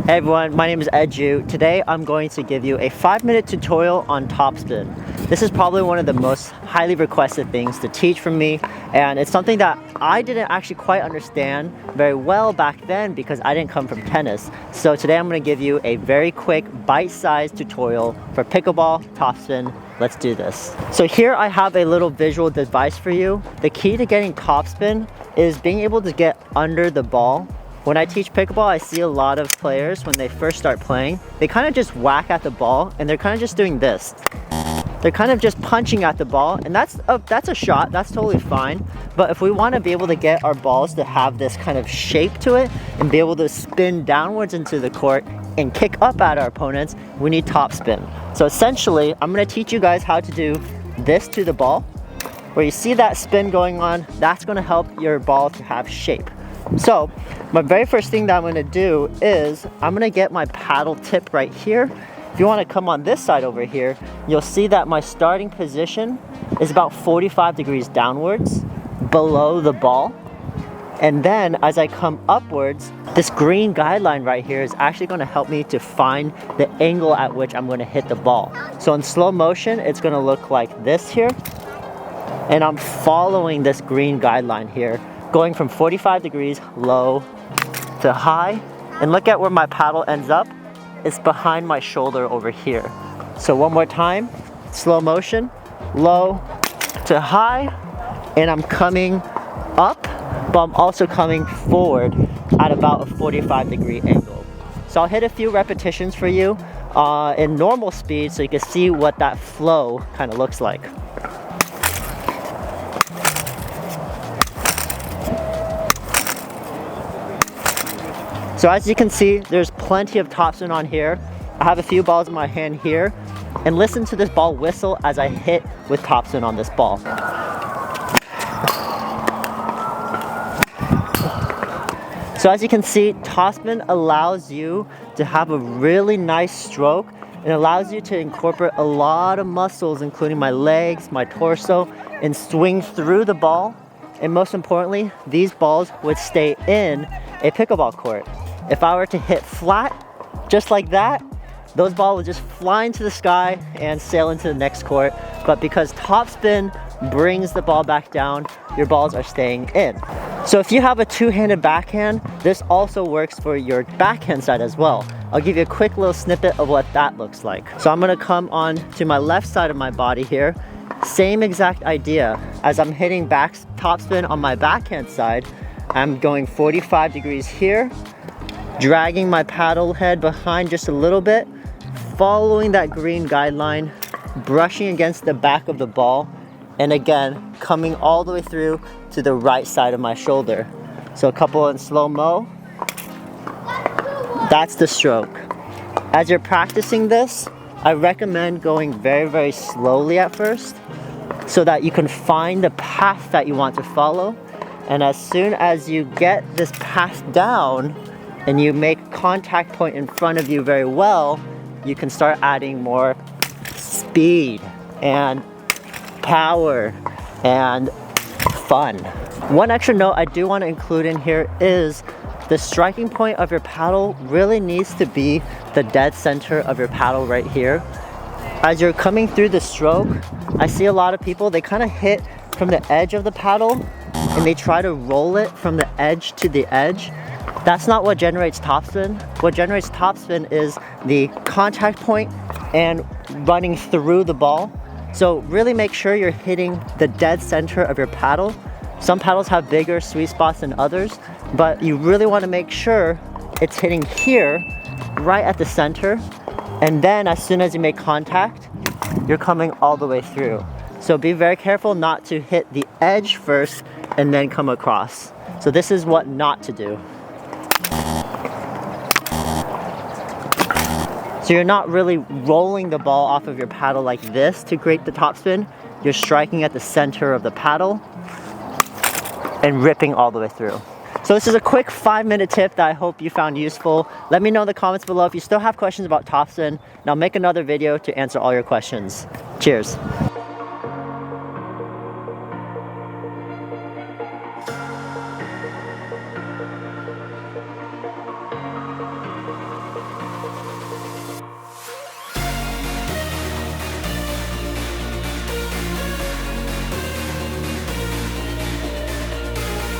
Hey everyone, my name is Edu. Today I'm going to give you a 5-minute tutorial on topspin. This is probably one of the most highly requested things to teach from me, and it's something that I didn't actually quite understand very well back then because I didn't come from tennis. So today I'm going to give you a very quick bite-sized tutorial for pickleball topspin. Let's do this. So here I have a little visual device for you. The key to getting topspin is being able to get under the ball. When I teach pickleball, I see a lot of players when they first start playing, they kind of just whack at the ball and they're kind of just doing this. They're kind of just punching at the ball, and that's a shot, that's totally fine. But if we want to be able to get our balls to have this kind of shape to it and be able to spin downwards into the court and kick up at our opponents, we need topspin. So essentially, I'm going to teach you guys how to do this to the ball. Where you see that spin going on, that's going to help your ball to have shape. So my very first thing that I'm going to do is I'm going to get my paddle tip right here. If you want to come on this side over here, you'll see that my starting position is about 45 degrees downwards below the ball. And then as I come upwards, this green guideline right here is actually going to help me to find the angle at which I'm going to hit the ball. So in slow motion, it's going to look like this here. And I'm following this green guideline here, going from 45 degrees low to high. And look at where my paddle ends up. It's behind my shoulder over here. So one more time, slow motion, low to high, and I'm coming up, but I'm also coming forward at about a 45-degree angle. So I'll hit a few repetitions for you in normal speed so you can see what that flow kind of looks like. So as you can see, there's plenty of topspin on here. I have a few balls in my hand here, and listen to this ball whistle as I hit with topspin on this ball. So as you can see, topspin allows you to have a really nice stroke. It allows you to incorporate a lot of muscles, including my legs, my torso, and swing through the ball. And most importantly, these balls would stay in a pickleball court. If I were to hit flat, just like that, those balls would just fly into the sky and sail into the next court. But because topspin brings the ball back down, your balls are staying in. So if you have a two-handed backhand, this also works for your backhand side as well. I'll give you a quick little snippet of what that looks like. So I'm gonna come on to my left side of my body here. Same exact idea. As I'm hitting back topspin on my backhand side, I'm going 45 degrees here, dragging my paddle head behind just a little bit, following that green guideline, brushing against the back of the ball, and again, coming all the way through to the right side of my shoulder. So a couple in slow-mo. That's the stroke. As you're practicing this, I recommend going very, very slowly at first so that you can find the path that you want to follow. And as soon as you get this path down and you make contact point in front of you very well, you can start adding more speed and power and fun. One extra note I do want to include in here is the striking point of your paddle really needs to be the dead center of your paddle right here. As you're coming through the stroke, I see a lot of people, they kind of hit from the edge of the paddle and they try to roll it from the edge to the edge. That's not what generates topspin. What generates topspin is the contact point and running through the ball. So really make sure you're hitting the dead center of your paddle. Some paddles have bigger sweet spots than others, but you really want to make sure it's hitting here, right at the center. And then as soon as you make contact, you're coming all the way through. So be very careful not to hit the edge first and then come across. So this is what not to do. So you're not really rolling the ball off of your paddle like this to create the topspin. You're striking at the center of the paddle and ripping all the way through. So this is a quick 5-minute tip that I hope you found useful. Let me know in the comments below if you still have questions about topspin, and I'll make another video to answer all your questions. Cheers.